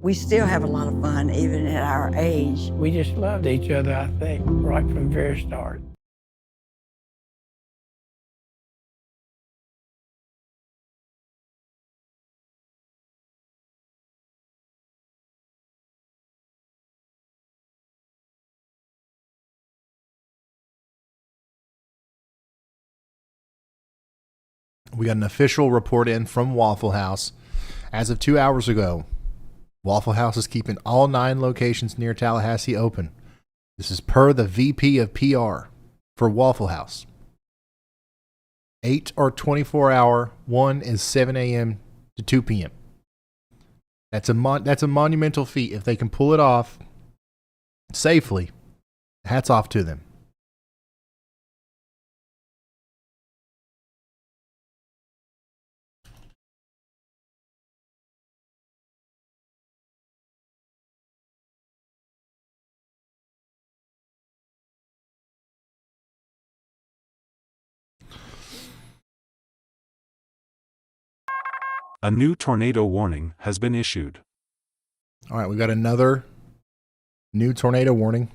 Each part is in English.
We still have a lot of fun, even at our age. We just loved each other, I think, right from the very start. We got an official report in from Waffle House. As of 2 hours ago, Waffle House is keeping all 9 locations near Tallahassee open. This is per the VP of PR for Waffle House. 8 are 24-hour. 1 is 7 a.m. to 2 p.m. That's a monumental feat. If they can pull it off safely, hats off to them. A new tornado warning has been issued. All right, we got another new tornado warning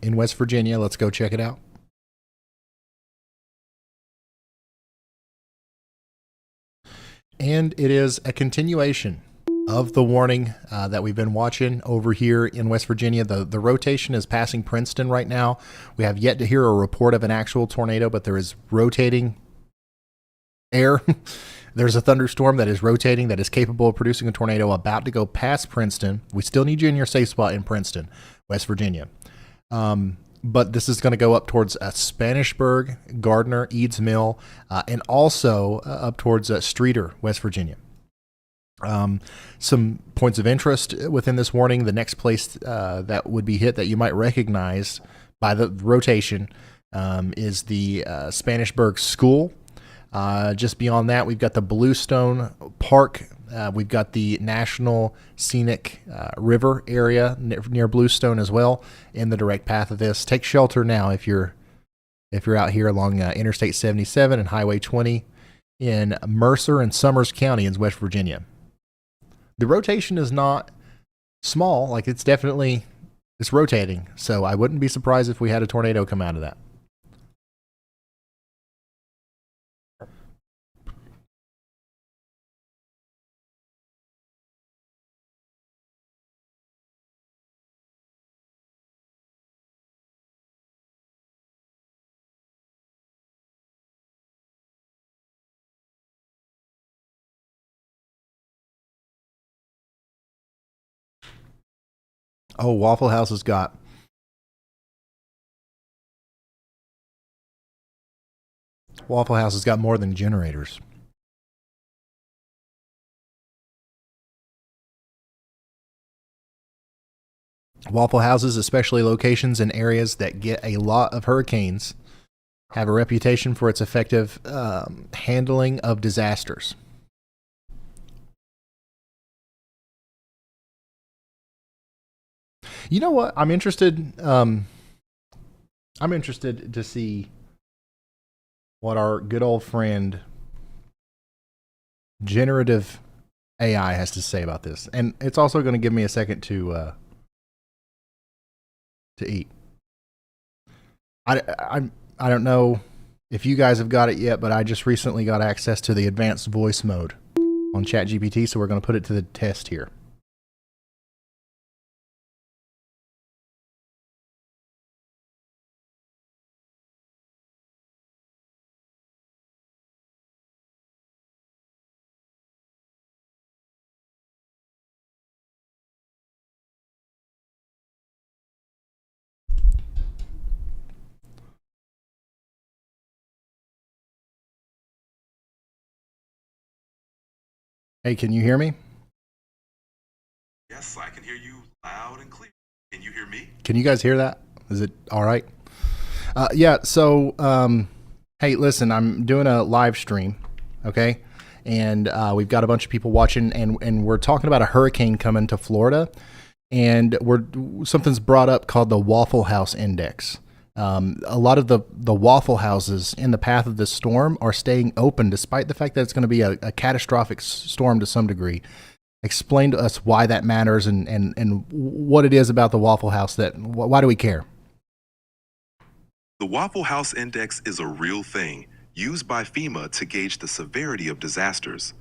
in West Virginia. Let's go check it out. And it is a continuation of the warning that we've been watching over here in West Virginia. The rotation is passing Princeton right now. We have yet to hear a report of an actual tornado, but there is rotating air. There's a thunderstorm that is rotating that is capable of producing a tornado about to go past Princeton. We still need you in your safe spot in Princeton, West Virginia. But this is going to go up towards Spanisburg, Gardner, Eads Mill, and also up towards Streeter, West Virginia. Some points of interest within this warning. The next place that would be hit that you might recognize by the rotation is the Spanisburg School. Just beyond that, we've got the Bluestone Park. We've got the National Scenic River area near Bluestone as well in the direct path of this. Take shelter now if you're out here along Interstate 77 and Highway 20 in Mercer and Summers County in West Virginia. The rotation is not small, like it's rotating. So I wouldn't be surprised if we had a tornado come out of that. Oh, Waffle House has got more than generators. Waffle Houses, especially locations in areas that get a lot of hurricanes, have a reputation for its effective handling of disasters. You know what? I'm interested to see what our good old friend generative AI has to say about this. And it's also going to give me a second to eat. I don't know if you guys have got it yet, but I just recently got access to the advanced voice mode on ChatGPT, so we're going to put it to the test here. Hey, can you hear me? Yes, I can hear you loud and clear. Can you hear me? Can you guys hear that? Is it all right? Yeah, so, hey, listen, I'm doing a live stream, okay? And we've got a bunch of people watching, and we're talking about a hurricane coming to Florida, and something's brought up called the Waffle House Index. A lot of the Waffle Houses in the path of this storm are staying open, despite the fact that it's going to be a catastrophic storm to some degree. Explain to us why that matters and what it is about the Waffle House why do we care? The Waffle House Index is a real thing used by FEMA to gauge the severity of disasters.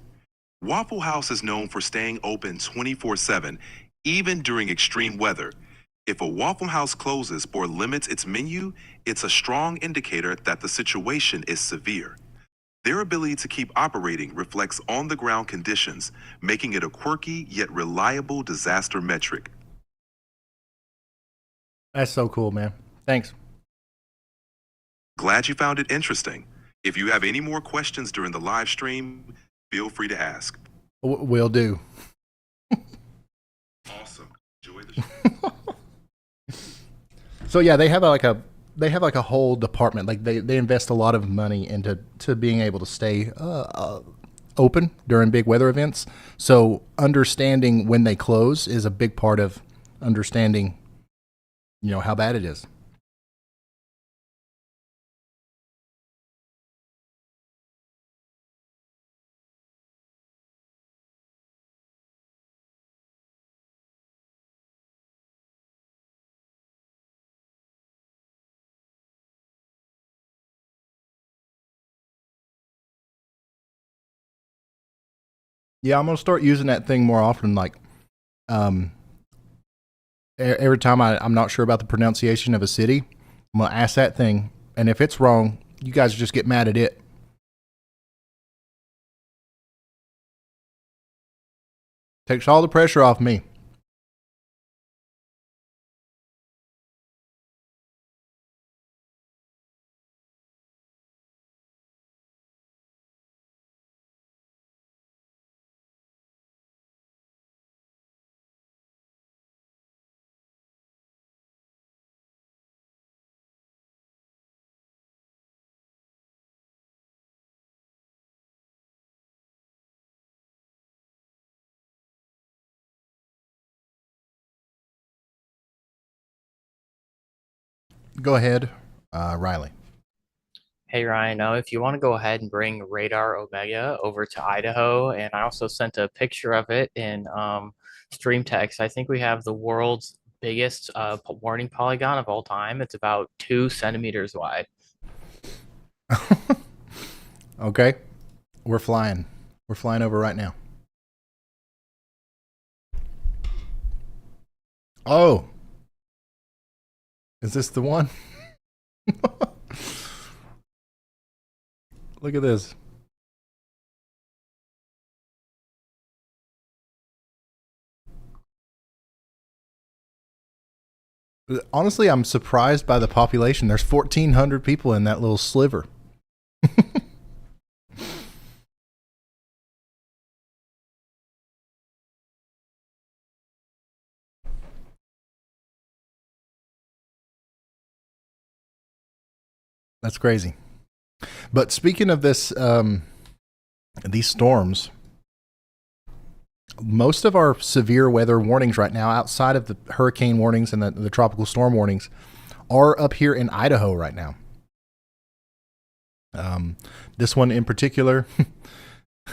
Waffle House is known for staying open 24/7, even during extreme weather. If a Waffle House closes or limits its menu, it's a strong indicator that the situation is severe. Their ability to keep operating reflects on-the-ground conditions, making it a quirky yet reliable disaster metric. That's so cool, man. Thanks. Glad you found it interesting. If you have any more questions during the live stream, feel free to ask. Will do. Awesome. Enjoy the show. So yeah, they have like a whole department. Like they invest a lot of money into being able to stay open during big weather events. So understanding when they close is a big part of understanding, how bad it is. Yeah, I'm gonna start using that thing more often. Like, every time I'm not sure about the pronunciation of a city, I'm gonna ask that thing, and if it's wrong, you guys just get mad at it. Takes all the pressure off me. Go ahead, Riley. Hey Ryan, if you want to go ahead and bring Radar Omega over to Idaho, and I also sent a picture of it in stream text. I think we have the world's biggest warning polygon of all time. It's about 2 centimeters wide. Okay, we're flying. We're flying over right now. Oh, is this the one? Look at this. Honestly, I'm surprised by the population. There's 1,400 people in that little sliver. That's crazy. But speaking of this, these storms, most of our severe weather warnings right now, outside of the hurricane warnings and the tropical storm warnings, are up here in Idaho right now. This one in particular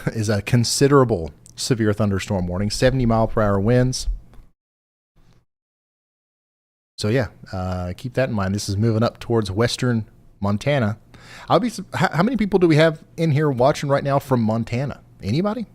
is a considerable severe thunderstorm warning, 70-mile-per-hour winds. So yeah, keep that in mind. This is moving up towards western Montana. How many people do we have in here watching right now from Montana? Anybody?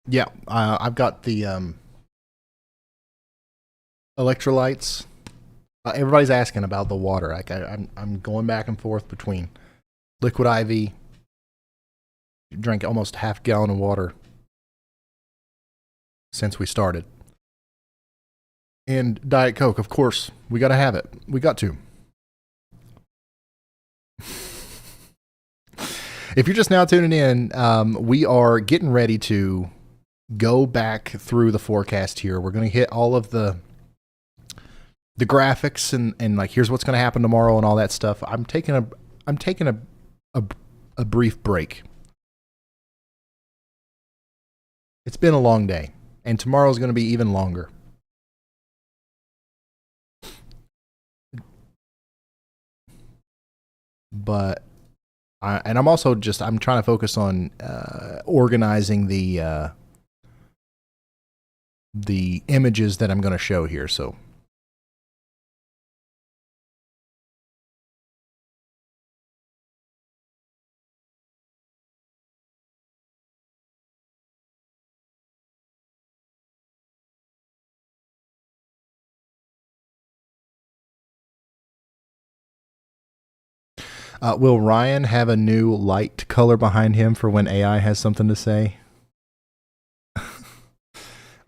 Yeah, I've got the electrolytes. Everybody's asking about the water. Like I'm going back and forth between Liquid IV. Drank almost half a gallon of water since we started, and Diet Coke. Of course, we got to have it. We got to. If you're just now tuning in, we are getting ready to go back through the forecast here. We're going to hit all of the the graphics and like here's what's going to happen tomorrow and all that stuff, I'm taking a brief break. It's been a long day, and tomorrow's going to be even longer. But I'm also I'm trying to focus on organizing the images that I'm going to show here. So will Ryan have a new light color behind him for when AI has something to say?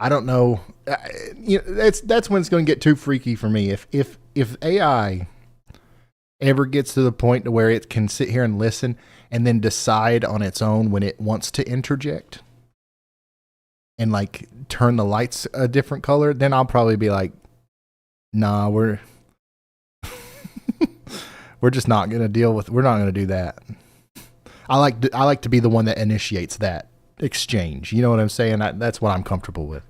I don't know. That's when it's going to get too freaky for me. If AI ever gets to the point to where it can sit here and listen and then decide on its own when it wants to interject and like turn the lights a different color, then I'll probably be like, nah, we're just not going to deal with, we're not going to do that. I like to be the one that initiates that exchange. You know what I'm saying? That's what I'm comfortable with.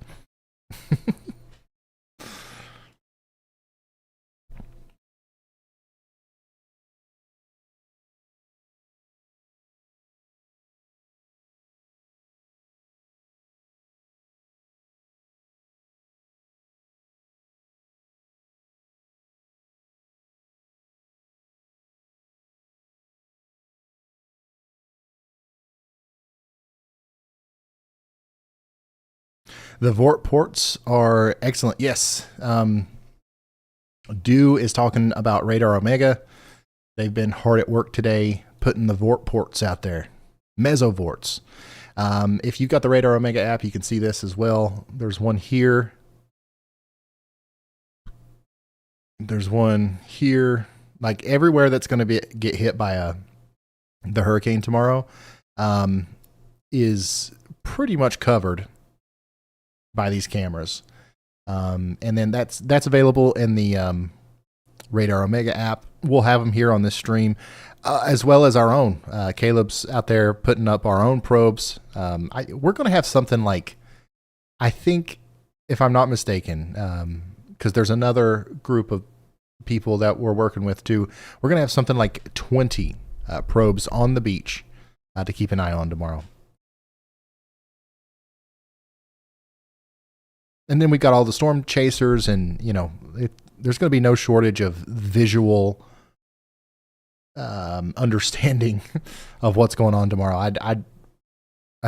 The Vort ports are excellent. Yes. Dew is talking about Radar Omega. They've been hard at work today putting the Vort ports out there. Mesovorts. If you've got the Radar Omega app, you can see this as well. There's one here. There's one here. Like everywhere that's going to get hit by the hurricane tomorrow is pretty much covered by these cameras. And then that's available in the Radar Omega app. We'll have them here on this stream, as well as our own. Caleb's out there putting up our own probes. We're going to have something like, I think, if I'm not mistaken, because there's another group of people that we're working with too. We're going to have something like 20 probes on the beach to keep an eye on tomorrow. And then we got all the storm chasers, and there's going to be no shortage of visual understanding of what's going on tomorrow. I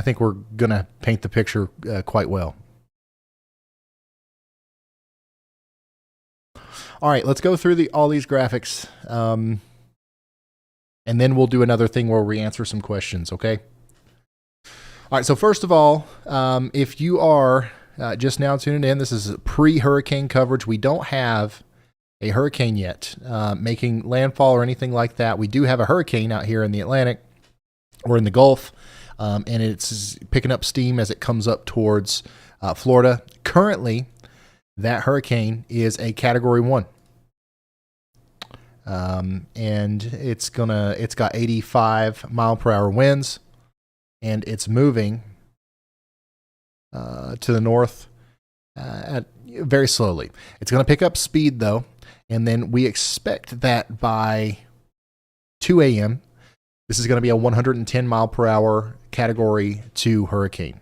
think we're going to paint the picture quite well. All right, let's go through all these graphics, and then we'll do another thing where we answer some questions. Okay. All right. So first of all, if you are just now tuning in, this is pre-hurricane coverage. We don't have a hurricane yet making landfall or anything like that. We do have a hurricane out here in the Atlantic or in the Gulf, and it's picking up steam as it comes up towards Florida. Currently, that hurricane is a Category 1. And it's got 85 mile per hour winds, and it's moving to the north very slowly. It's going to pick up speed though, and then we expect that by 2 a.m. this is going to be a 110 mile per hour Category 2 hurricane.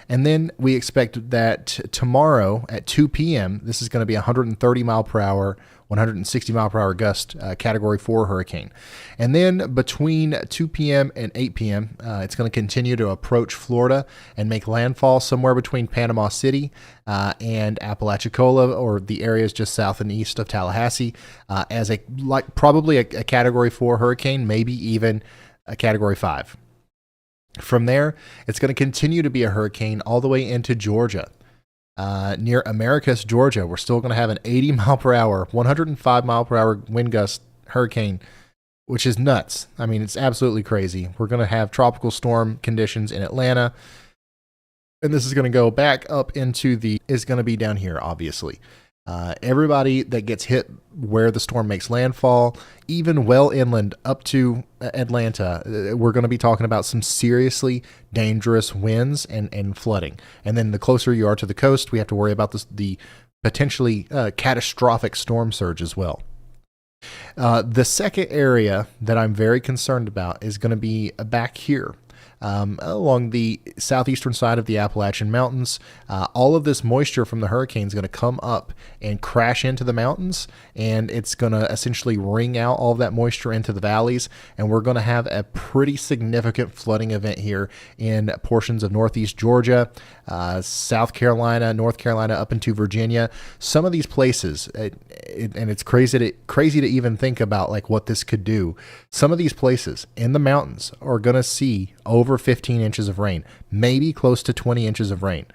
And then we expect that tomorrow at 2 p.m. this is going to be 130 mile per hour, 160 mile per hour gust Category 4 hurricane. And then between 2 p.m. and 8 p.m., it's going to continue to approach Florida and make landfall somewhere between Panama City and Apalachicola, or the areas just south and east of Tallahassee, as probably a Category 4 hurricane, maybe even a Category 5. From there, it's going to continue to be a hurricane all the way into Georgia. Near Americus, Georgia, we're still going to have an 80 mile per hour, 105 mile per hour wind gust hurricane, which is nuts. I mean, it's absolutely crazy. We're going to have tropical storm conditions in Atlanta, and this is going to go back up into is going to be down here, obviously. Everybody that gets hit where the storm makes landfall, even well inland up to Atlanta, we're going to be talking about some seriously dangerous winds and flooding. And then the closer you are to the coast, we have to worry about the potentially catastrophic storm surge as well. The second area that I'm very concerned about is going to be back here. Along the southeastern side of the Appalachian Mountains, all of this moisture from the hurricane is going to come up and crash into the mountains, and it's going to essentially wring out all of that moisture into the valleys, and we're going to have a pretty significant flooding event here in portions of northeast Georgia, South Carolina, North Carolina, up into Virginia. Some of these places, and it's crazy to even think about like what this could do. Some of these places in the mountains are going to see over 15 inches of rain, maybe close to 20 inches of rain.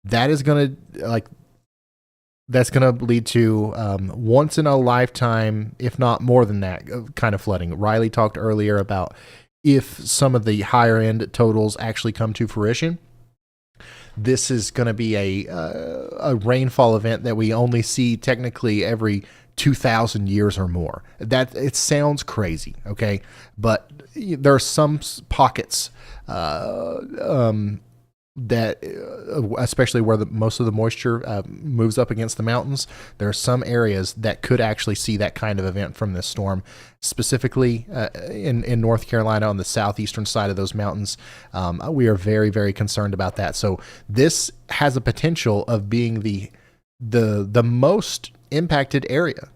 That is going to lead to once in a lifetime, if not more than that, kind of flooding. Riley talked earlier about if some of the higher end totals actually come to fruition. This is going to be a rainfall event that we only see technically every 2,000 years or more. That it sounds crazy, okay, but there are some pockets that, especially where most of the moisture moves up against the mountains, there are some areas that could actually see that kind of event from this storm, specifically in North Carolina on the southeastern side of those mountains. We are very, very concerned about that. So this has a potential of being the most impacted area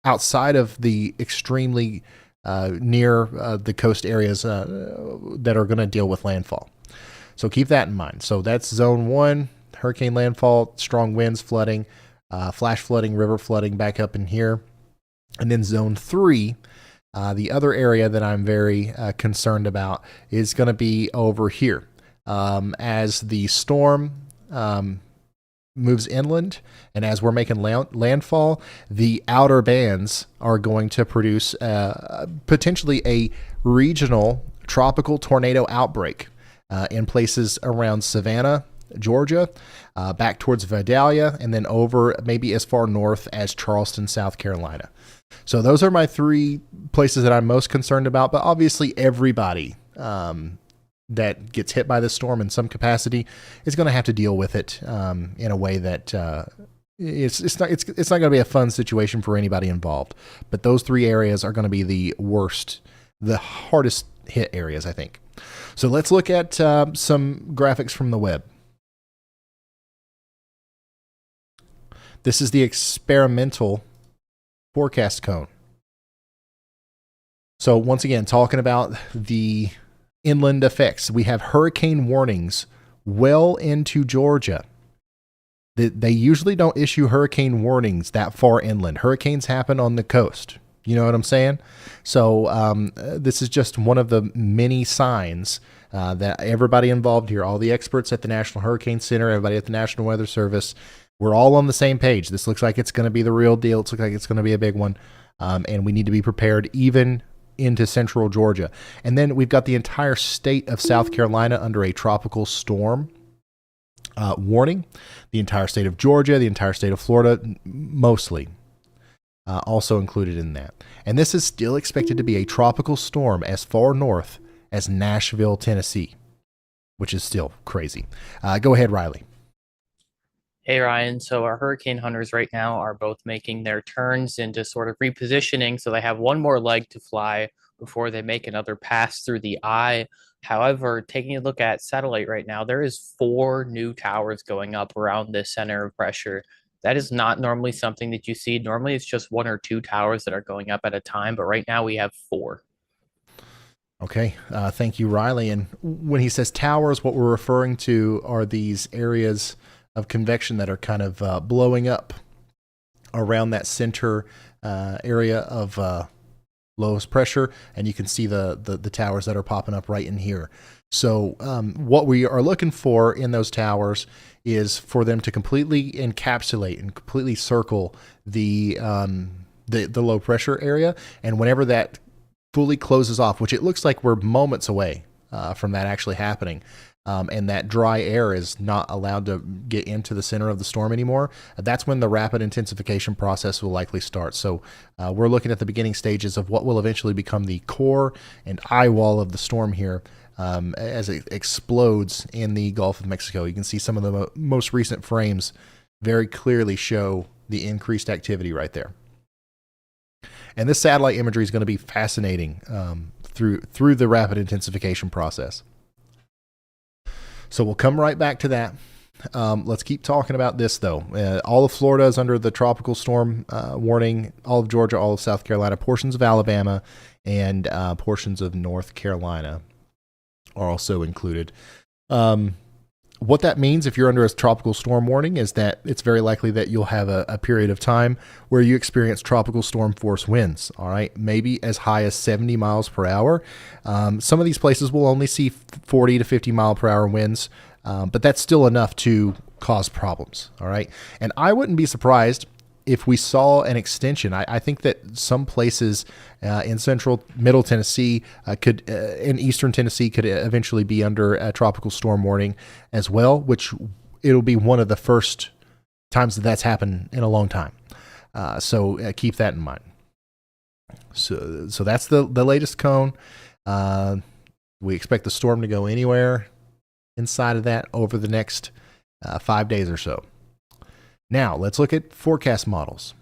outside of the extremely near the coast areas that are going to deal with landfall. So keep that in mind. So that's zone 1, hurricane landfall, strong winds, flooding, flash flooding, river flooding back up in here. And then zone 3, the other area that I'm very concerned about is going to be over here. As the storm moves inland and as we're making landfall, the outer bands are going to produce potentially a regional tropical tornado outbreak in places around Savannah, Georgia, back towards Vidalia, and then over maybe as far north as Charleston, South Carolina. So those are my 3 places that I'm most concerned about, but obviously everybody that gets hit by this storm in some capacity is going to have to deal with it in a way that it's not going to be a fun situation for anybody involved. But those 3 areas are going to be the worst, the hardest hit areas, I think. So let's look at some graphics from the web. This is the experimental forecast cone. So once again, talking about the inland effects, we have hurricane warnings well into Georgia. They usually don't issue hurricane warnings that far inland. Hurricanes happen on the coast. You know what I'm saying? So this is just one of the many signs that everybody involved here, all the experts at the National Hurricane Center, everybody at the National Weather Service, we're all on the same page. This looks like it's going to be the real deal. It looks like it's going to be a big one. And we need to be prepared even into central Georgia. And then we've got the entire state of South Carolina under a tropical storm warning. The entire state of Georgia, the entire state of Florida, mostly. Also included in that. And this is still expected to be a tropical storm as far north as Nashville, Tennessee, which is still crazy. Go ahead, Riley. Hey, Ryan. So our hurricane hunters right now are both making their turns into sort of repositioning. So they have one more leg to fly before they make another pass through the eye. However, taking a look at satellite right now, there is 4 new towers going up around this center of pressure. That is not normally something that you see. Normally, it's just 1 or 2 towers that are going up at a time, but right now we have 4. Okay, thank you, Riley. And when he says towers, what we're referring to are these areas of convection that are kind of blowing up around that center area of lowest pressure, and you can see the towers that are popping up right in here. So what we are looking for in those towers is for them to completely encapsulate and completely circle the low pressure area. And whenever that fully closes off, which it looks like we're moments away from that actually happening, and that dry air is not allowed to get into the center of the storm anymore, that's when the rapid intensification process will likely start. So we're looking at the beginning stages of what will eventually become the core and eye wall of the storm here as it explodes in the Gulf of Mexico. You can see some of the most recent frames very clearly show the increased activity right there. And this satellite imagery is going to be fascinating through the rapid intensification process. So we'll come right back to that. Let's keep talking about this, though. All of Florida is under the tropical storm warning. All of Georgia, all of South Carolina, portions of Alabama, and portions of North Carolina are also included. What that means if you're under a tropical storm warning is that it's very likely that you'll have a period of time where you experience tropical storm force winds, all right? Maybe as high as 70 miles per hour. Some of these places will only see 40 to 50 mile per hour winds, but that's still enough to cause problems, all right? And I wouldn't be surprised if we saw an extension. I think that some places in central middle Tennessee in eastern Tennessee could eventually be under a tropical storm warning as well, which it'll be one of the first times that that's happened in a long time. So keep that in mind. So that's the latest cone. We expect the storm to go anywhere inside of that over the next 5 days or so. Now, let's look at forecast models.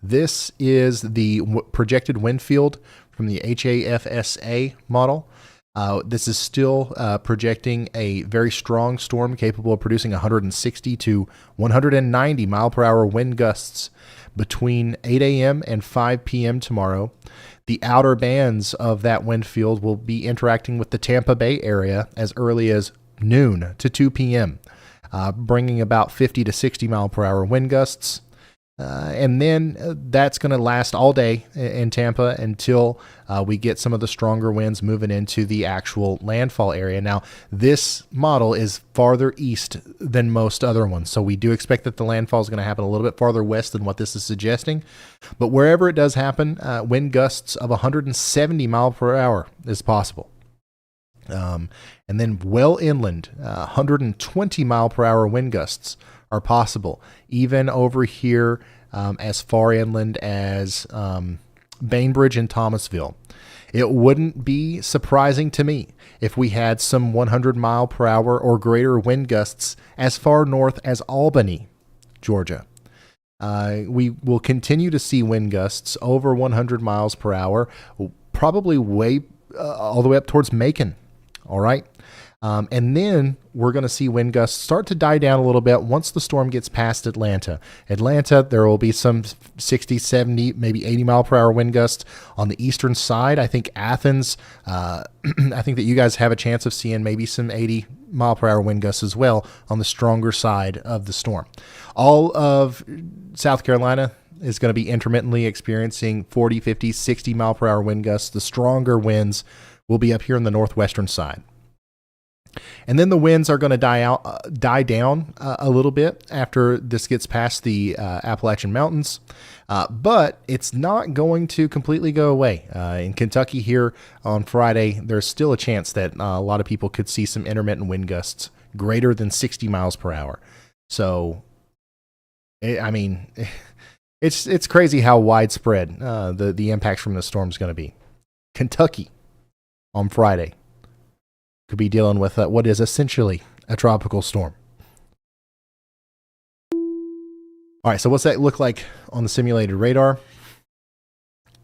This is the projected wind field from the HAFSA model. This is still projecting a very strong storm capable of producing 160 to 190 mile per hour wind gusts between 8 a.m. and 5 p.m. tomorrow. The outer bands of that wind field will be interacting with the Tampa Bay area as early as noon to 2 p.m., bringing about 50 to 60 mile per hour wind gusts. And then that's going to last all day in Tampa until we get some of the stronger winds moving into the actual landfall area. Now, this model is farther east than most other ones, so we do expect that the landfall is going to happen a little bit farther west than what this is suggesting. But wherever it does happen, wind gusts of 170 mile per hour is possible. And then well inland, 120 mile per hour wind gusts are possible, even over here as far inland as Bainbridge and Thomasville. It wouldn't be surprising to me if we had some 100 mile per hour or greater wind gusts as far north as Albany, Georgia. We will continue to see wind gusts over 100 miles per hour, probably way all the way up towards Macon. All right. And then we're going to see wind gusts start to die down a little bit once the storm gets past Atlanta. There will be some 60, 70, maybe 80 mile per hour wind gusts on the eastern side. I think Athens, I think that you guys have a chance of seeing maybe some 80 mile per hour wind gusts as well on the stronger side of the storm. All of South Carolina is going to be intermittently experiencing 40, 50, 60 mile per hour wind gusts. The stronger winds will be up here on the northwestern side. And then the winds are going to die down a little bit after this gets past the Appalachian Mountains, but it's not going to completely go away. In Kentucky here on Friday, there's still a chance that a lot of people could see some intermittent wind gusts greater than 60 miles per hour. So, it's crazy how widespread the impact from the storm is going to be. Kentucky on Friday could be dealing with what is essentially a tropical storm. All right, so what's that look like on the simulated radar?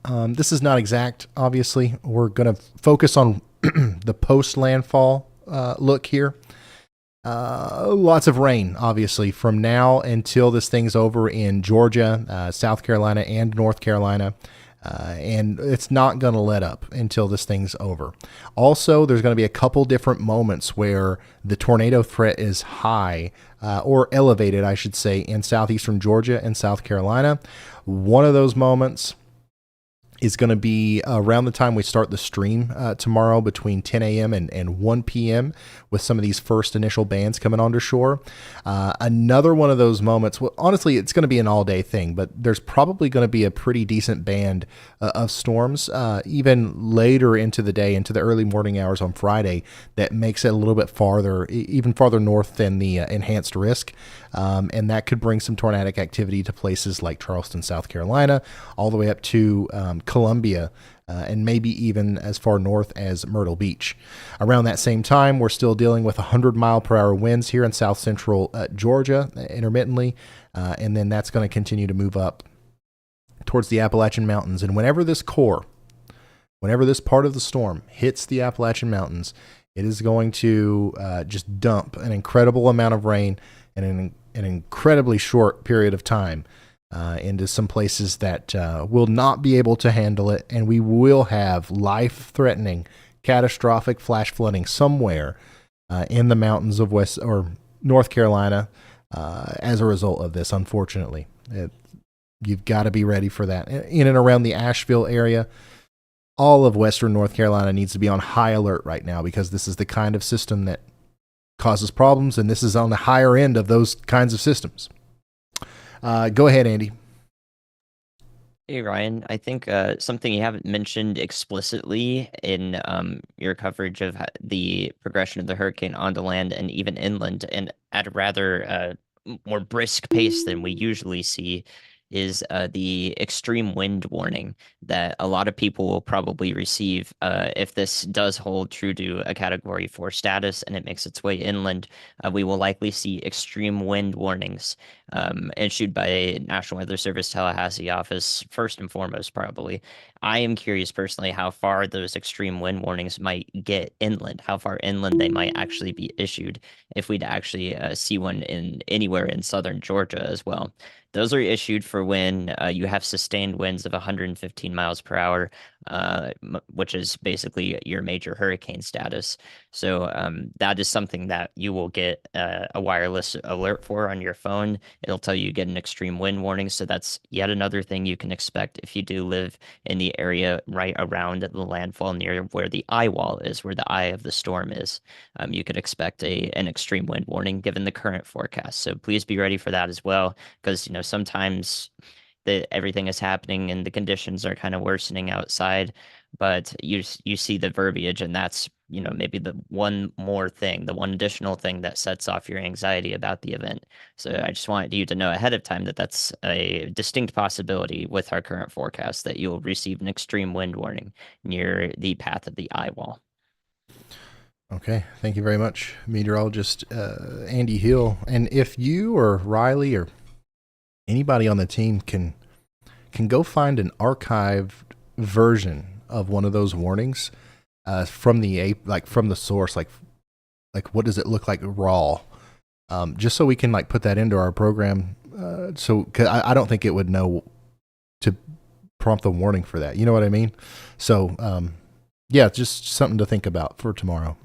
This is not exact, obviously. We're going to focus on the post-landfall look here. Lots of rain, obviously, from now until this thing's over in Georgia, South Carolina, and North Carolina. And it's not going to let up until this thing's over. Also, there's going to be a couple different moments where the tornado threat is high, or elevated, I should say, in southeastern Georgia and South Carolina. One of those moments is going to be around the time we start the stream tomorrow between 10 a.m. and 1 p.m. with some of these first initial bands coming onto shore. Another one of those moments, well, honestly, it's going to be an all-day thing, but there's probably going to be a pretty decent band of storms even later into the day, into the early morning hours on Friday, that makes it a little bit farther, even farther north than the enhanced risk. And that could bring some tornadic activity to places like Charleston, South Carolina, all the way up to Columbia, and maybe even as far north as Myrtle Beach. Around that same time, we're still dealing with 100-mile-per-hour winds here in south central Georgia intermittently, and then that's going to continue to move up towards the Appalachian Mountains. And whenever this part of the storm hits the Appalachian Mountains, it is going to just dump an incredible amount of rain in an incredibly short period of time into some places that will not be able to handle it, and we will have life-threatening, catastrophic flash flooding somewhere in the mountains of West or North Carolina as a result of this. Unfortunately, you've got to be ready for that. In and around the Asheville area, all of Western North Carolina needs to be on high alert right now, because this is the kind of system that causes problems, and this is on the higher end of those kinds of systems. Go ahead, Andy. Hey, Ryan. I think something you haven't mentioned explicitly in your coverage of the progression of the hurricane onto land and even inland, and at a rather more brisk pace than we usually see, is the extreme wind warning that a lot of people will probably receive if this does hold true to a Category 4 status and it makes its way inland. We will likely see extreme wind warnings issued by National Weather Service Tallahassee office, first and foremost, probably. I am curious personally how far those extreme wind warnings might get inland, how far inland they might actually be issued if we'd actually see one anywhere in southern Georgia as well. Those are issued for when you have sustained winds of 115 miles per hour, which is basically your major hurricane status. So that is something that you will get a wireless alert for on your phone. It'll tell you get an extreme wind warning. So that's yet another thing you can expect if you do live in the area right around the landfall near where the eye wall is, where the eye of the storm is. You could expect an extreme wind warning given the current forecast. So please be ready for that as well, because sometimes everything is happening and the conditions are kind of worsening outside, but you see the verbiage, and that's maybe the one additional thing that sets off your anxiety about the event. So I just wanted you to know ahead of time that that's a distinct possibility with our current forecast, that you'll receive an extreme wind warning near the path of the eye wall. Okay, thank you very much, meteorologist Andy Hill. And if you or Riley or anybody on the team can go find an archived version of one of those warnings from the source, like what does it look like raw, just so we can put that into our program. Cause I don't think it would know to prompt the warning for that. You know what I mean? So yeah, just something to think about for tomorrow.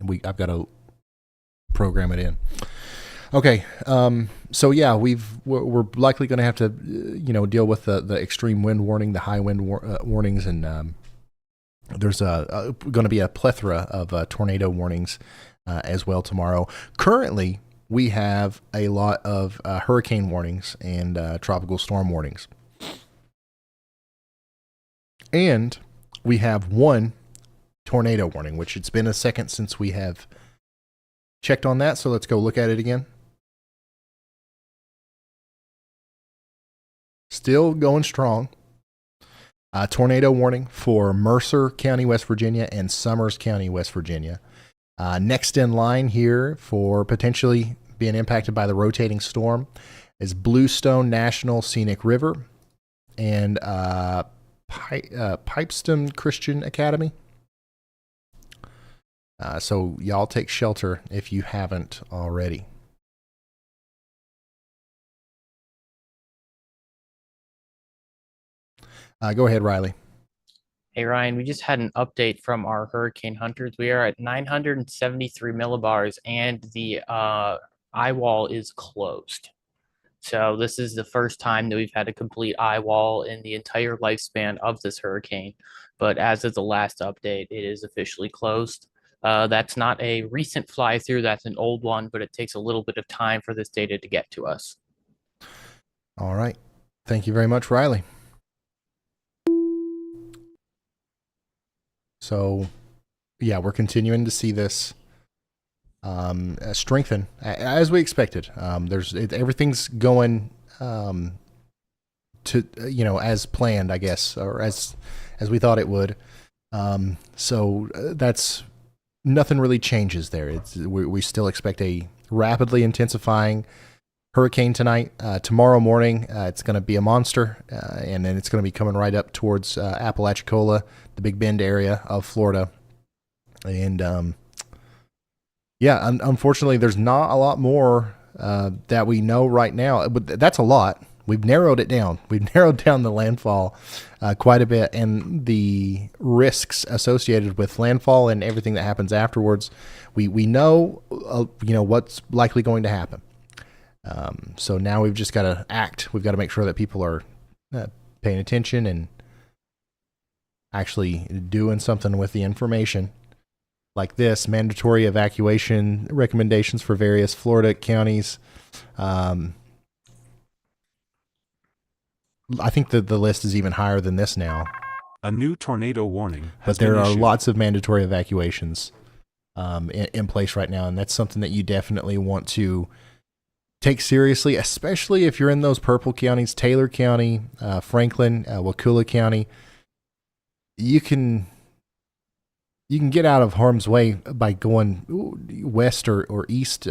I've got to program it in. Okay, so yeah, we're likely going to have to, deal with the extreme wind warning, the high wind warnings, and there's going to be a plethora of tornado warnings as well tomorrow. Currently, we have a lot of hurricane warnings and tropical storm warnings, and we have one tornado warning, which it's been a second since we have checked on that. So let's go look at it again. Still going strong. Tornado warning for Mercer County, West Virginia, and Summers County, West Virginia. Next in line here for potentially being impacted by the rotating storm is Bluestone National Scenic River and Pipeston Christian Academy. So y'all take shelter if you haven't already. Go ahead, Riley. Hey, Ryan, we just had an update from our hurricane hunters. We are at 973 millibars, and the eye wall is closed. So this is the first time that we've had a complete eye wall in the entire lifespan of this hurricane. But as of the last update, it is officially closed. That's not a recent fly through, that's an old one, but it takes a little bit of time for this data to get to us. All right. Thank you very much, Riley. So, yeah, we're continuing to see this strengthen as we expected. Everything's going to as planned, I guess, or as we thought it would. So that's nothing really changes there. We still expect a rapidly intensifying hurricane tonight. Tomorrow morning, it's going to be a monster, and then it's going to be coming right up towards Apalachicola, the Big Bend area of Florida. And unfortunately, there's not a lot more that we know right now. But that's a lot. We've narrowed it down. We've narrowed down the landfall quite a bit, and the risks associated with landfall and everything that happens afterwards. We know what's likely going to happen. So now we've just got to act. We've got to make sure that people are paying attention and actually doing something with the information. Like this, mandatory evacuation recommendations for various Florida counties. I think that the list is even higher than this now. A new tornado warning has But there been are issued. lots of mandatory evacuations in place right now, and that's something that you definitely want to take seriously, especially if you're in those purple counties, Taylor County, Franklin, Wakulla County. You can get out of harm's way by going west or east,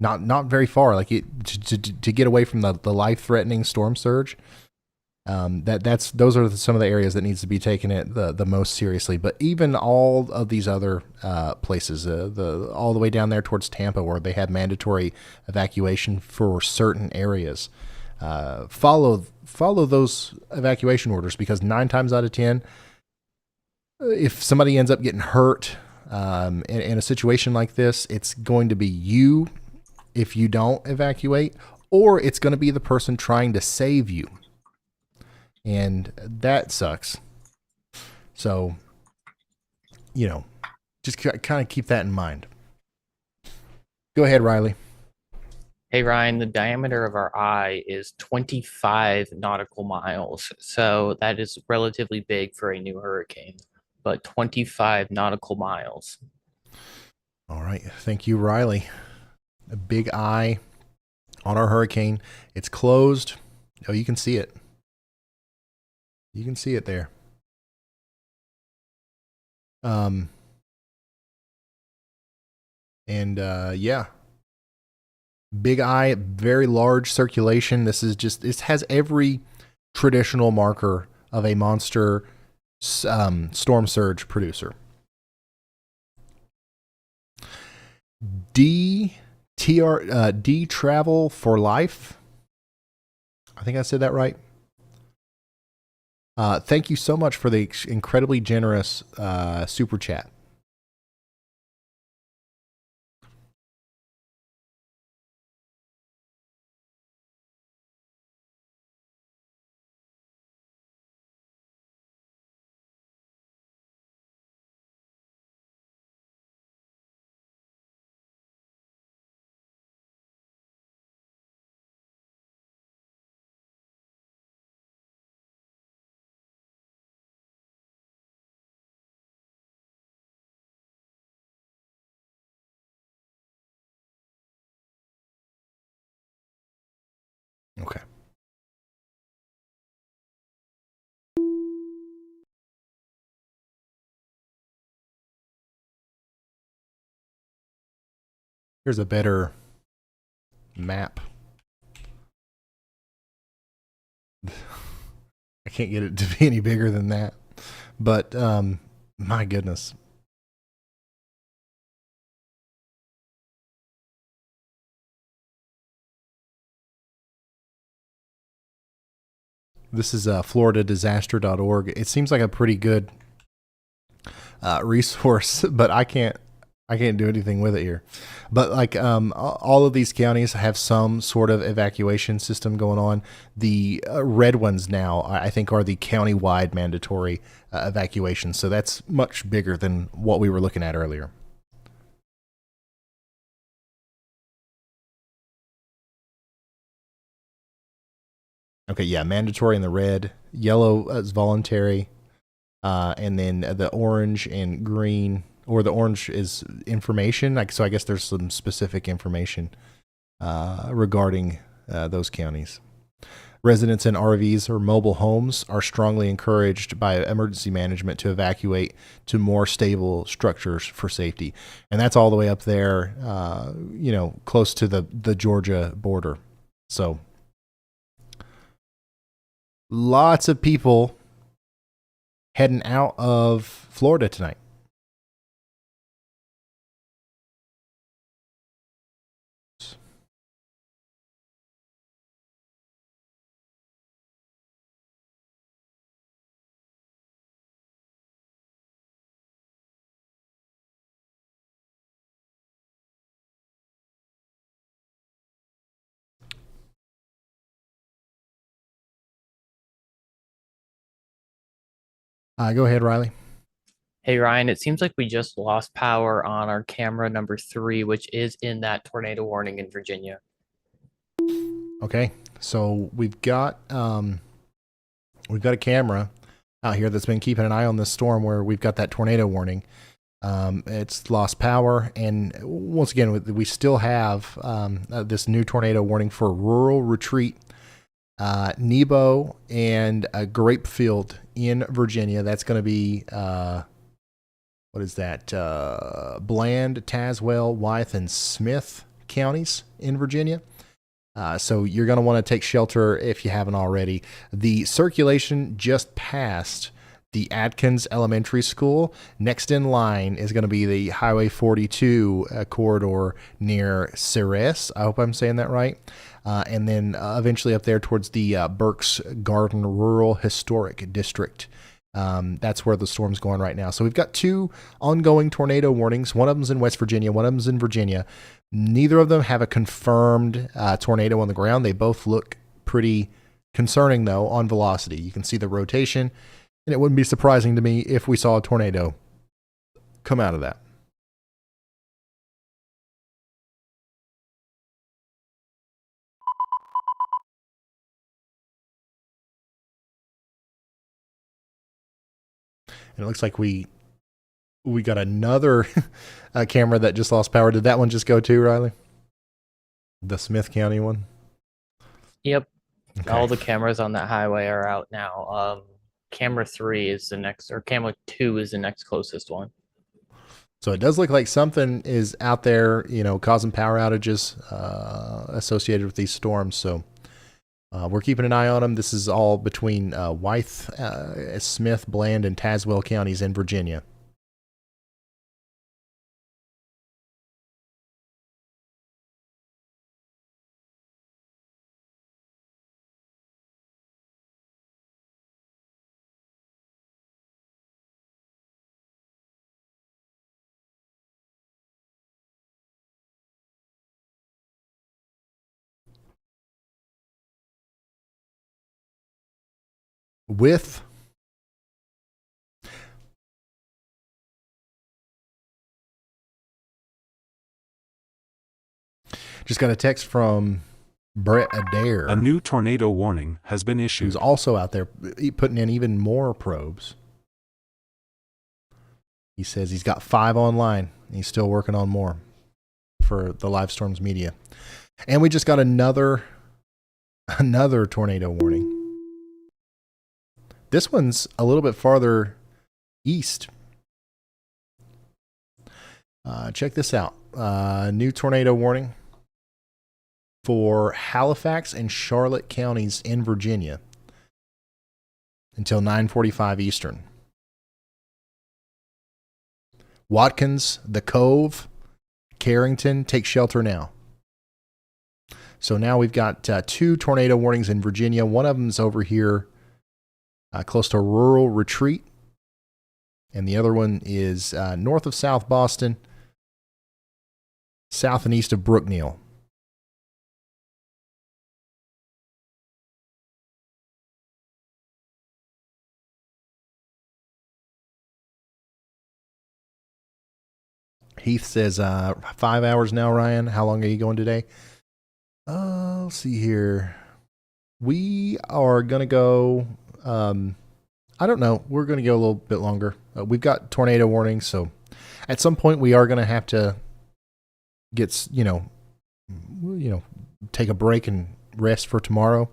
not very far, like to get away from the life-threatening storm surge. Those are some of the areas that needs to be taken the most seriously. But even all of these other places, all the way down there towards Tampa, where they have mandatory evacuation for certain areas, follow those evacuation orders, because 9 times out of 10, if somebody ends up getting hurt in a situation like this, it's going to be you if you don't evacuate, or it's going to be the person trying to save you. And that sucks. So, just kind of keep that in mind. Go ahead, Riley. Hey Ryan, the diameter of our eye is 25 nautical miles. So that is relatively big for a new hurricane, but 25 nautical miles. All right. Thank you, Riley. A big eye on our hurricane. It's closed. Oh, you can see it. You can see it there. Big eye, very large circulation. This has every traditional marker of a monster storm surge producer. D Travel for Life. I think I said that right. Thank you so much for the incredibly generous super chat. Okay. Here's a better map. I can't get it to be any bigger than that. But my goodness. This is floridadisaster.org. It seems like a pretty good resource, but I can't I can't do anything with it here. But like all of these counties have some sort of evacuation system going on. The red ones now, I think, are the county-wide mandatory evacuation. So that's much bigger than what we were looking at earlier. Okay, yeah, mandatory in the red. Yellow is voluntary. And then the orange and green, or the orange is information. So I guess there's some specific information regarding those counties. Residents in RVs or mobile homes are strongly encouraged by emergency management to evacuate to more stable structures for safety. And that's all the way up there, close to the Georgia border. So lots of people heading out of Florida tonight. Go ahead, Riley. Hey Ryan, it seems like we just lost power on our camera number 3, which is in that tornado warning in Virginia. Okay, so we've got a camera out here that's been keeping an eye on this storm where we've got that tornado warning. It's lost power, and once again, we still have this new tornado warning for Rural Retreat, Nebo, and Grapefield in Virginia. That's going to be what is that? Bland, Tazewell, Wythe, and Smith counties in Virginia. So you're going to want to take shelter if you haven't already. The circulation just passed the Adkins Elementary School. Next in line is going to be the Highway 42 corridor near Ceres. I hope I'm saying that right. And then eventually up there towards the Berks Garden Rural Historic District. That's where the storm's going right now. So we've got 2 ongoing tornado warnings. One of them's in West Virginia. One of them's in Virginia. Neither of them have a confirmed tornado on the ground. They both look pretty concerning, though, on velocity. You can see the rotation, and it wouldn't be surprising to me if we saw a tornado come out of that. And it looks like we got another camera that just lost power. Did that one just go too, Riley? The Smith County one? Yep. Okay. All the cameras on that highway are out now. Camera 3 is the next, or camera 2 is the next closest one. So it does look like something is out there, causing power outages associated with these storms. So we're keeping an eye on them. This is all between Wythe, Smith, Bland, and Tazewell counties in Virginia. With just got a text from Brett Adair. A new tornado warning has been issued. Who's also out there putting in even more probes. He says he's got 5 online. He's still working on more for the Live Storms Media. And we just got another tornado warning. This one's a little bit farther east. Check this out. New tornado warning for Halifax and Charlotte counties in Virginia until 9:45 Eastern. Watkins, The Cove, Carrington, take shelter now. So now we've got 2 tornado warnings in Virginia. One of them's over here close to Rural Retreat. And the other one is north of South Boston south and east of Brookneal. Heath says 5 hours now, Ryan. How long are you going today? Let's see here. We are going to go, I don't know. We're going to go a little bit longer. We've got tornado warnings, so at some point we are going to have to get, take a break and rest for tomorrow.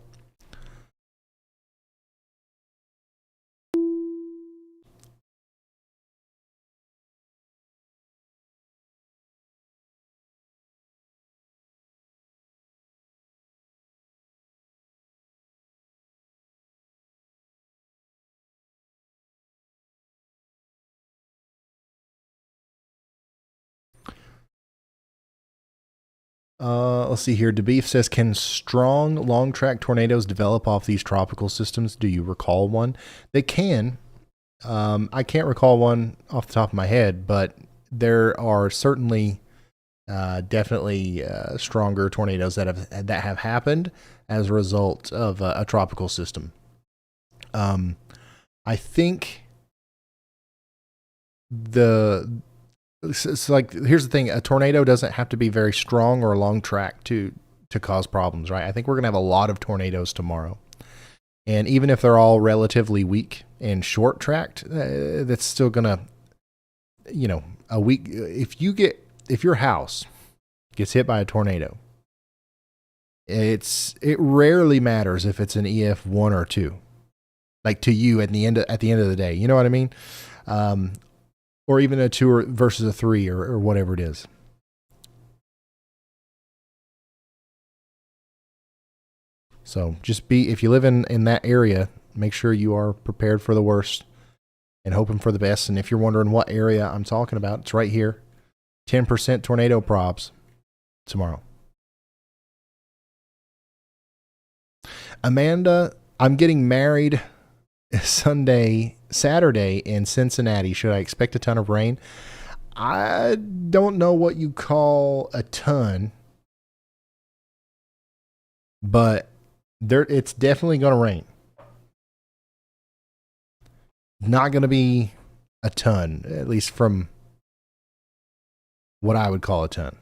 Let's see here. DeBeef says, can strong long track tornadoes develop off these tropical systems? Do you recall one? They can. I can't recall one off the top of my head, but there are certainly definitely stronger tornadoes that have happened as a result of a tropical system. I think it's like, here's the thing: a tornado doesn't have to be very strong or a long track to cause problems, right? I think we're gonna have a lot of tornadoes tomorrow, and even if they're all relatively weak and short tracked, that's still gonna, a weak. If your house gets hit by a tornado, it rarely matters if it's an EF 1 or 2, like to you at the end of the day. You know what I mean? Or even a 2 versus a 3 or whatever it is. So just if you live in that area, make sure you are prepared for the worst and hoping for the best. And if you're wondering what area I'm talking about, it's right here. 10% tornado probs tomorrow. Amanda, I'm getting married Saturday in Cincinnati. Should I expect a ton of rain? I don't know what you call a ton, but it's definitely going to rain. Not going to be a ton, at least from what I would call a ton.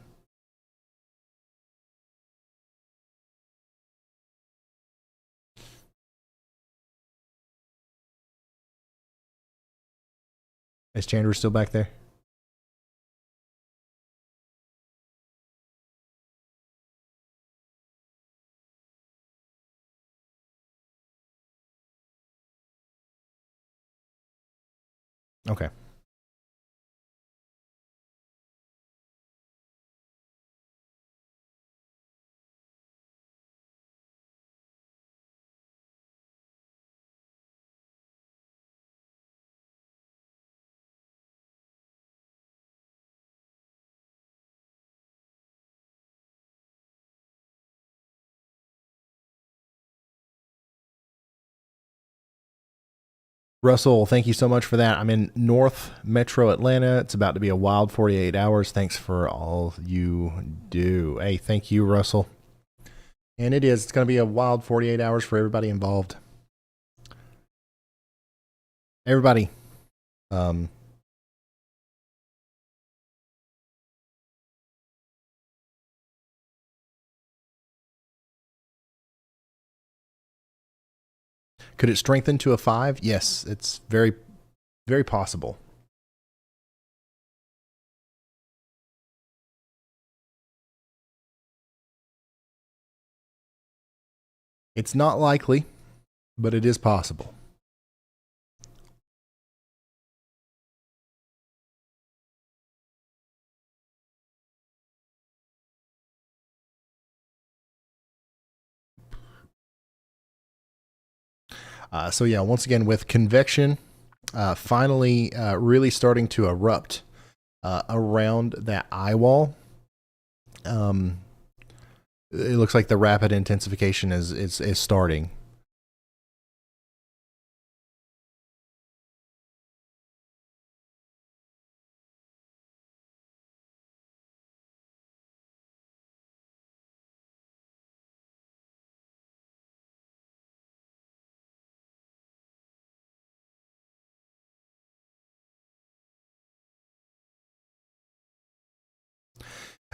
Is Chandra still back there? Okay. Russell, thank you so much for that. I'm in North Metro Atlanta. It's about to be a wild 48 hours. Thanks for all you do. Hey, thank you, Russell. And it is. It's going to be a wild 48 hours for everybody involved. Everybody. Could it strengthen to a 5? Yes, it's very, very possible. It's not likely, but it is possible. So yeah, once again, with convection finally really starting to erupt around that eye wall, it looks like the rapid intensification is starting.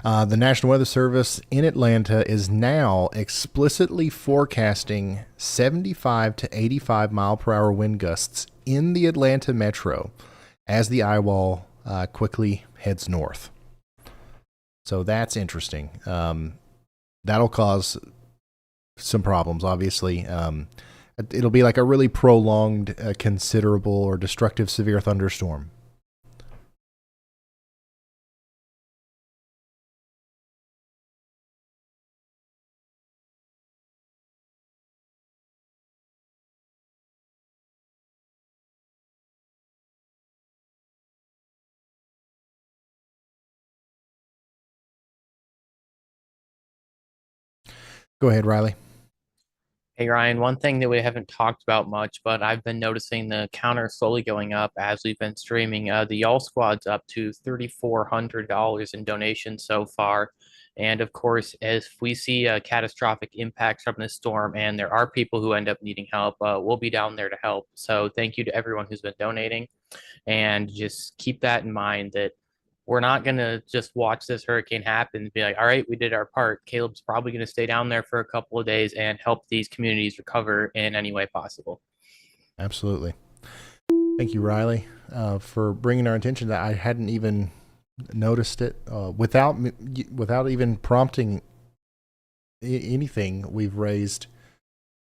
The National Weather Service in Atlanta is now explicitly forecasting 75 to 85 mile per hour wind gusts in the Atlanta metro as the eye wall quickly heads north. So that's interesting. That'll cause some problems, obviously. It'll be like a really prolonged, considerable, or destructive severe thunderstorm. Go ahead, Riley. Hey Ryan, one thing that we haven't talked about much, but I've been noticing the counter slowly going up as we've been streaming. The Y'all Squad's up to $3,400 in donations so far. And of course, if we see catastrophic impacts from this storm and there are people who end up needing help, we'll be down there to help. So thank you to everyone who's been donating. And just keep that in mind that we're not going to just watch this hurricane happen and be like, all right, we did our part. Caleb's probably going to stay down there for a couple of days and help these communities recover in any way possible. Absolutely. Thank you, Riley, for bringing our attention to that. I hadn't even noticed it without even prompting anything. We've raised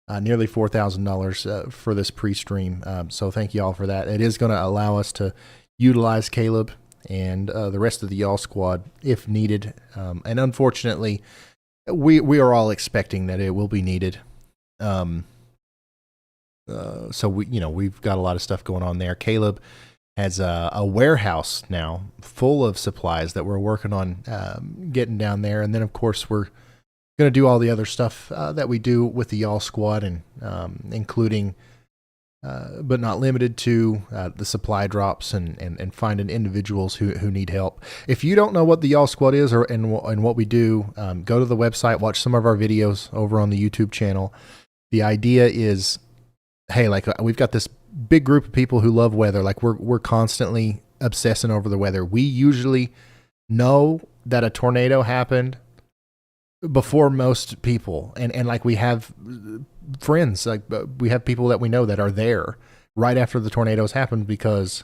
nearly $4,000 for this pre-stream. So thank you all for that. It is going to allow us to utilize Caleb and the rest of the Y'all Squad if needed. And unfortunately, we are all expecting that it will be needed. So we've got a lot of stuff going on there. Caleb has a warehouse now full of supplies that we're working on getting down there. And then, of course, we're going to do all the other stuff that we do with the Y'all Squad, and including but not limited to the supply drops and finding individuals who need help. If you don't know what the Y'all Squad is and what we do, go to the website, watch some of our videos over on the YouTube channel. The idea is, hey, like we've got this big group of people who love weather. Like we're constantly obsessing over the weather. We usually know that a tornado happened before most people, and like we have friends, like we have people that we know that are there right after the tornadoes happened because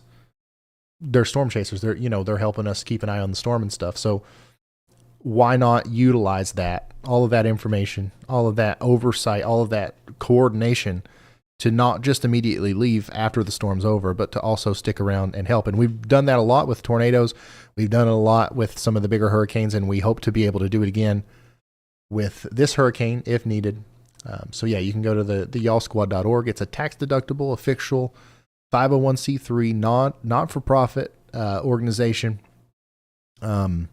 they're storm chasers. They're helping us keep an eye on the storm and stuff. So why not utilize all of that information, all of that oversight, all of that coordination to not just immediately leave after the storm's over, but to also stick around and help. And we've done that a lot with tornadoes. We've done it a lot with some of the bigger hurricanes, and we hope to be able to do it again with this hurricane if needed. So yeah, you can go to the y'allsquad.org. It's a tax-deductible, official 501c3 not-for-profit organization. So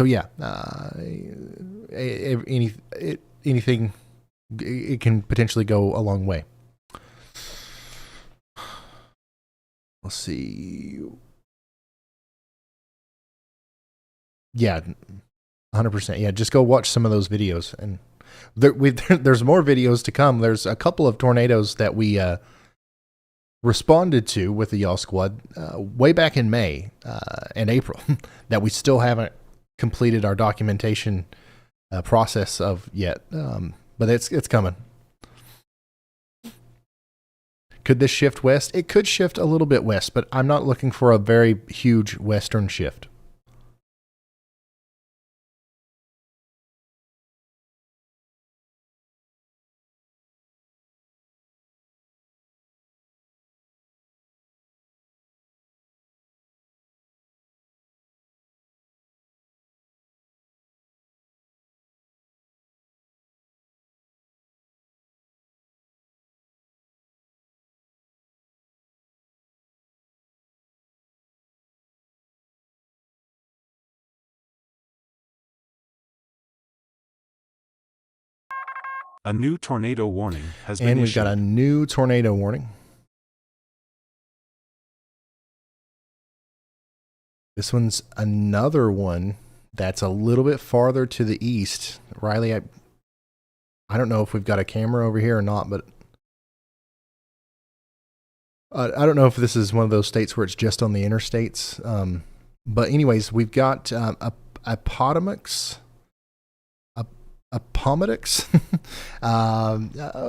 yeah, anything, it can potentially go a long way. Let's see. Yeah, 100%. Yeah, just go watch some of those videos, and there's more videos to come. There's a couple of tornadoes that we responded to with the Y'all Squad way back in May and April that we still haven't completed our documentation process of yet, but it's coming. Could this shift west? It could shift a little bit west, but I'm not looking for a very huge western shift. A new tornado warning has been And we've issued. got a new tornado warning. This one's another one that's a little bit farther to the east. Riley, I don't know if we've got a camera over here or not, but I don't know if this is one of those states where it's just on the interstates. But anyways, we've got Appomattox,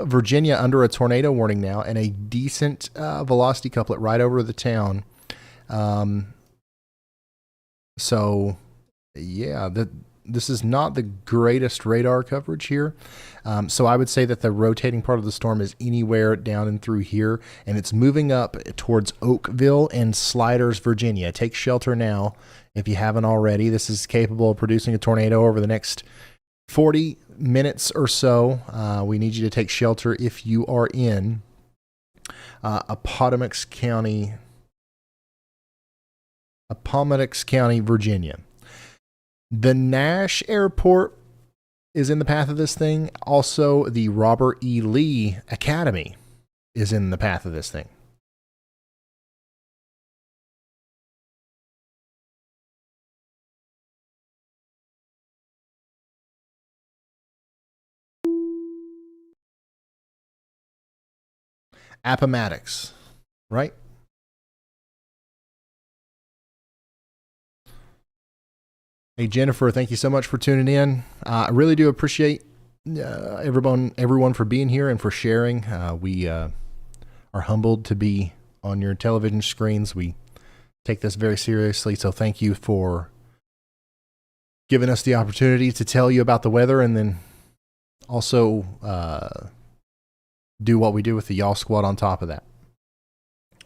Virginia under a tornado warning now, and a decent velocity couplet right over the town. So, yeah, this is not the greatest radar coverage here. So I would say that the rotating part of the storm is anywhere down and through here, and it's moving up towards Oakville and Sliders, Virginia. Take shelter now if you haven't already. This is capable of producing a tornado over the next 40 minutes or so. We need you to take shelter if you are in Appomattox County, Virginia. The Nash Airport is in the path of this thing. Also, the Robert E. Lee Academy is in the path of this thing. Appomattox, right? Hey, Jennifer, thank you so much for tuning in. I really do appreciate everyone for being here and for sharing. We are humbled to be on your television screens. We take this very seriously, so thank you for giving us the opportunity to tell you about the weather, and then also do what we do with the Y'all Squad on top of that.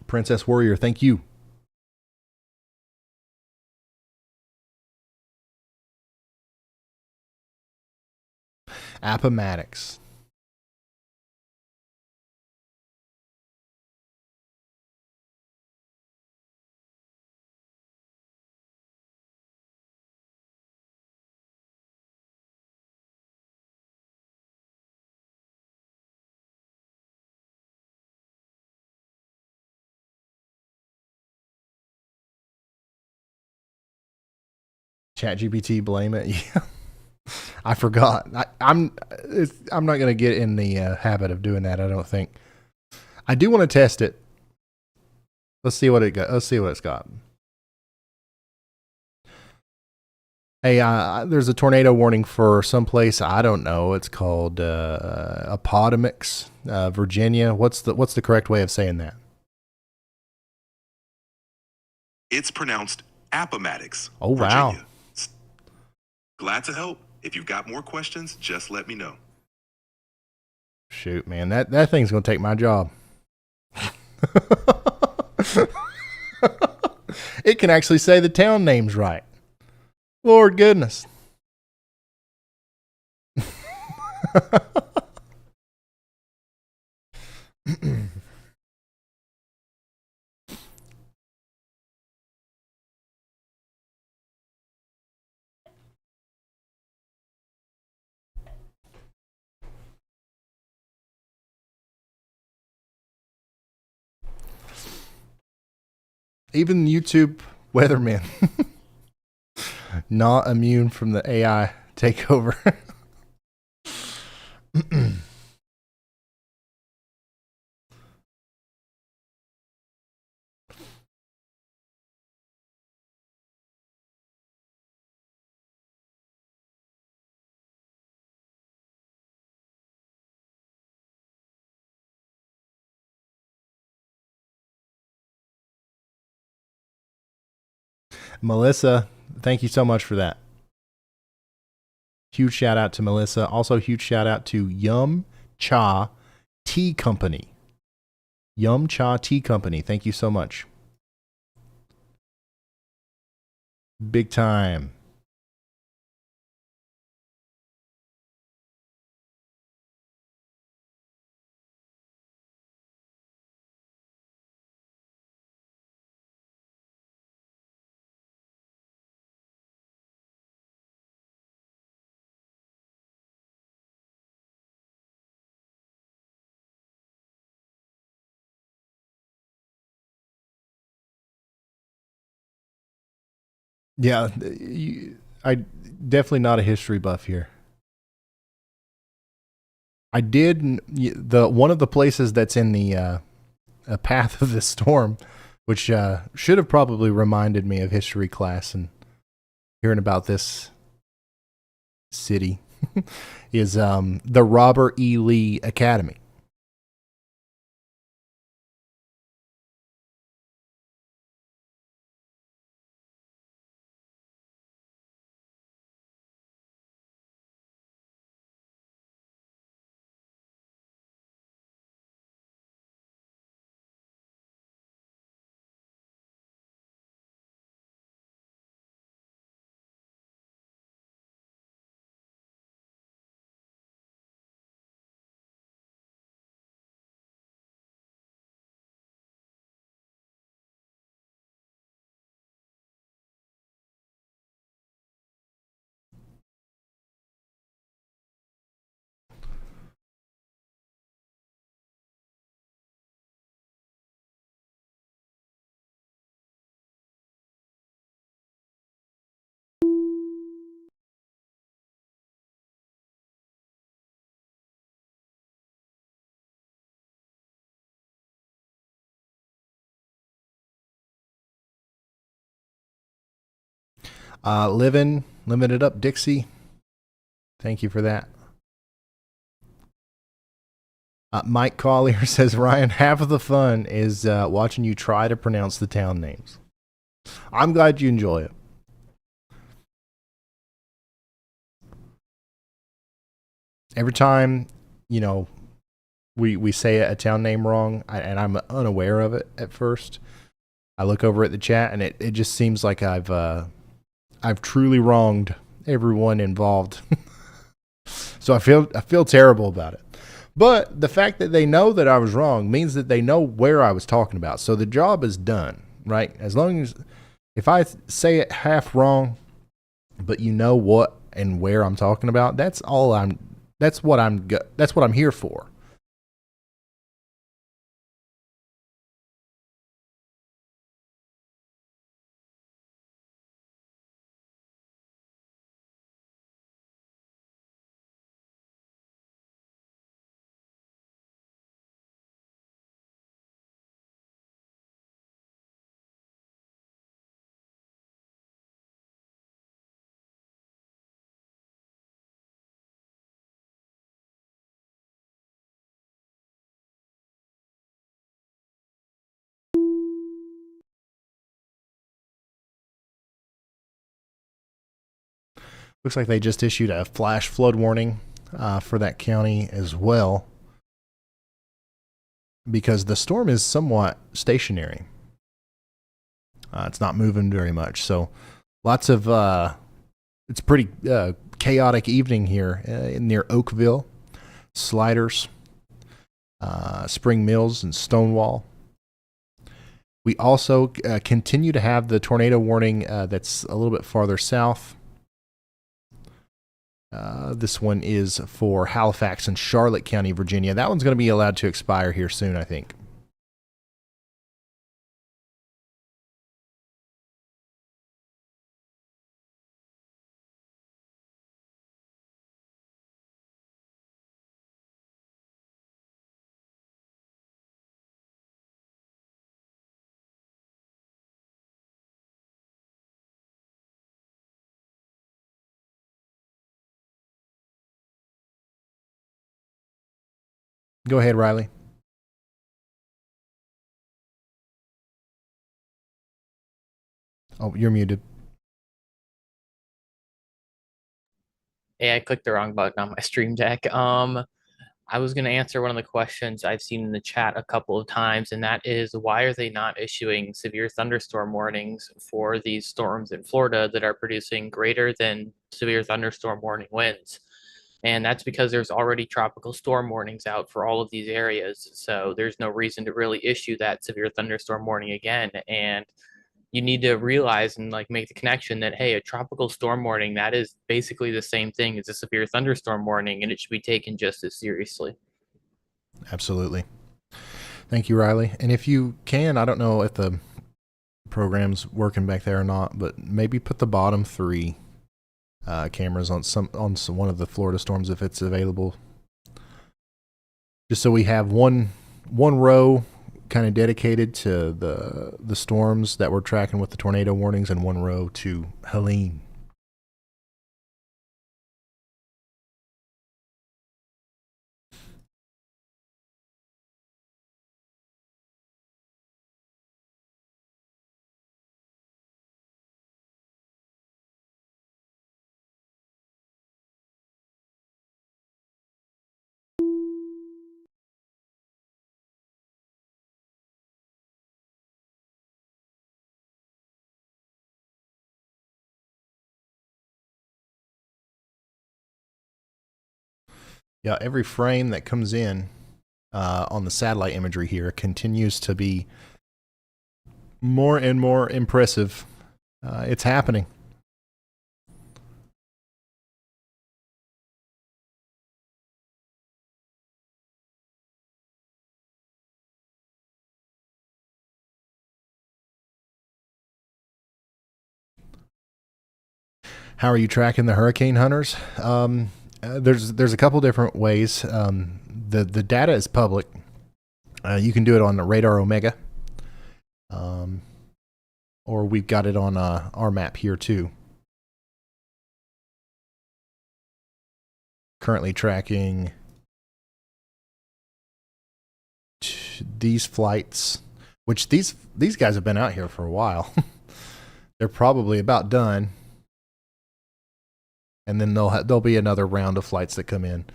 Princess Warrior, thank you. Appomattox. ChatGPT, blame it. Yeah. I forgot. I'm not going to get in the habit of doing that, I don't think. I do want to test it. Let's see what it got. Let's see what it's got. Hey, there's a tornado warning for someplace. I don't know. It's called Appomattox, Virginia. What's the correct way of saying that? It's pronounced Appomattox. Oh, wow. Virginia. Glad to help. If you've got more questions, just let me know. Shoot, man, that thing's gonna take my job. It can actually say the town names right. Lord goodness. Even YouTube weathermen not immune from the AI takeover. Melissa, thank you so much for that. Huge shout out to Melissa. Also, huge shout out to Yum Cha Tea Company. Yum Cha Tea Company. Thank you so much. Big time. Yeah, I definitely not a history buff here. I did one of the places that's in the path of this storm which should have probably reminded me of history class, and hearing about this city is the Robert E. Lee Academy. Living it up, Dixie. Thank you for that. Mike Collier says, Ryan, half of the fun is watching you try to pronounce the town names. I'm glad you enjoy it. Every time, we say a town name wrong, and I'm unaware of it at first, I look over at the chat, and it just seems like I've truly wronged everyone involved. So I feel terrible about it. But the fact that they know that I was wrong means that they know where I was talking about. So the job is done, right? As long as, if I say it half wrong, but you know what and where I'm talking about, that's what I'm here for. Looks like they just issued a flash flood warning for that county as well, because the storm is somewhat stationary. It's not moving very much. So lots of, it's a pretty chaotic evening here near Oakville, Sliders, Spring Mills, and Stonewall. We also continue to have the tornado warning that's a little bit farther south. This one is for Halifax and Charlotte County, Virginia. That one's going to be allowed to expire here soon, I think. Go ahead, Riley. Oh, you're muted. Hey, I clicked the wrong button on my stream deck. I was going to answer one of the questions I've seen in the chat a couple of times, and that is, why are they not issuing severe thunderstorm warnings for these storms in Florida that are producing greater than severe thunderstorm warning winds? And that's because there's already tropical storm warnings out for all of these areas. So there's no reason to really issue that severe thunderstorm warning again. And you need to realize and make the connection that, hey, a tropical storm warning, that is basically the same thing as a severe thunderstorm warning, and it should be taken just as seriously. Absolutely. Thank you, Riley. And if you can, I don't know if the program's working back there or not, but maybe put the bottom 3 cameras on one of the Florida storms if it's available, just so we have one row kind of dedicated to the storms that we're tracking with the tornado warnings, and one row to Helene. Yeah, every frame that comes in on the satellite imagery here continues to be more and more impressive. It's happening. How are you tracking the hurricane hunters? There's a couple different ways. The data is public. You can do it on the Radar Omega, or we've got it on our map here too. Currently tracking these flights, which these guys have been out here for a while. They're probably about done. And then there'll be another round of flights that come in.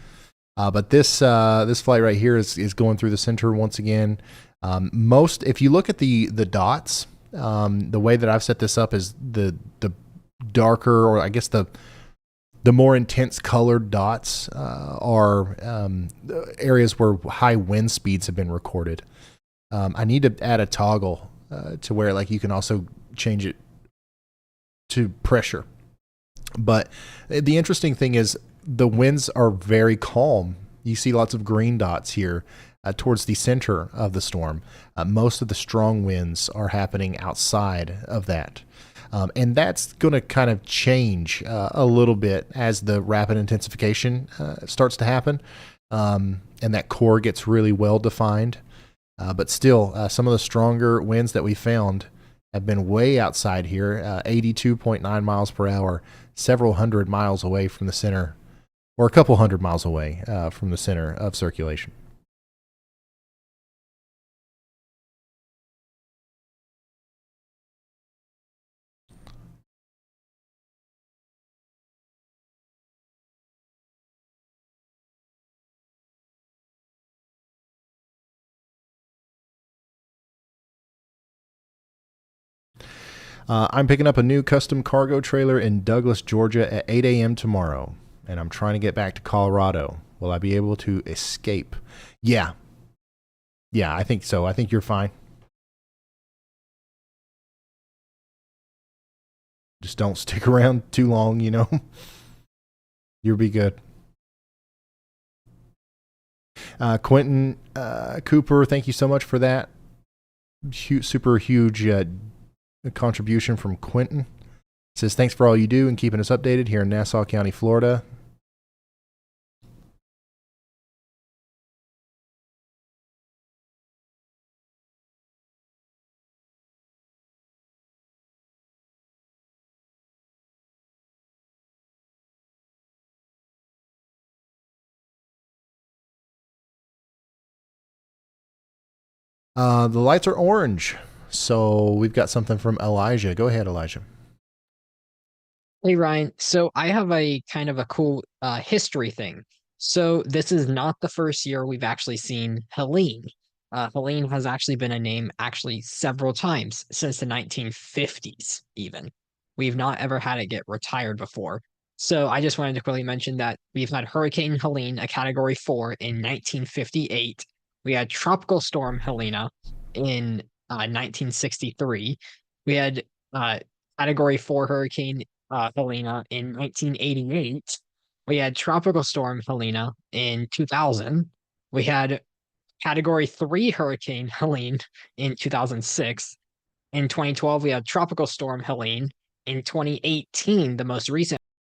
But this flight right here is going through the center once again. If you look at the dots, the way that I've set this up is the darker, or I guess the more intense colored dots are areas where high wind speeds have been recorded. I need to add a toggle to where like you can also change it to pressure. But the interesting thing is the winds are very calm. You see lots of green dots here towards the center of the storm. Most of the strong winds are happening outside of that. And that's going to kind of change a little bit as the rapid intensification starts to happen, and that core gets really well defined. But still, some of the stronger winds that we found have been way outside here, 82.9 miles per hour, several hundred miles away from the center, or a couple hundred miles away from the center of circulation. I'm picking up a new custom cargo trailer in Douglas, Georgia at 8 a.m. tomorrow, and I'm trying to get back to Colorado. Will I be able to escape? Yeah. Yeah, I think so. I think you're fine. Just don't stick around too long, you know. You'll be good. Quentin Cooper, thank you so much for that. Super huge contribution from Quentin. Says, thanks for all you do and keeping us updated here in Nassau County, Florida. The lights are orange. So we've got something from Elijah. Go ahead, Elijah. Hey Ryan, so I have a kind of a cool history thing. So this is not the first year we've actually seen Helene. Helene has actually been a name actually several times since the 1950s even. We've not ever had it get retired before. So I just wanted to quickly mention that we've had Hurricane Helene, a Category 4 in 1958. We had Tropical Storm Helena in 1963. We had Category 4 Hurricane Helena in 1988. We had Tropical Storm Helena in 2000. We had Category 3 Hurricane Helene in 2006. In 2012, we had Tropical Storm Helene. In 2018, the most recent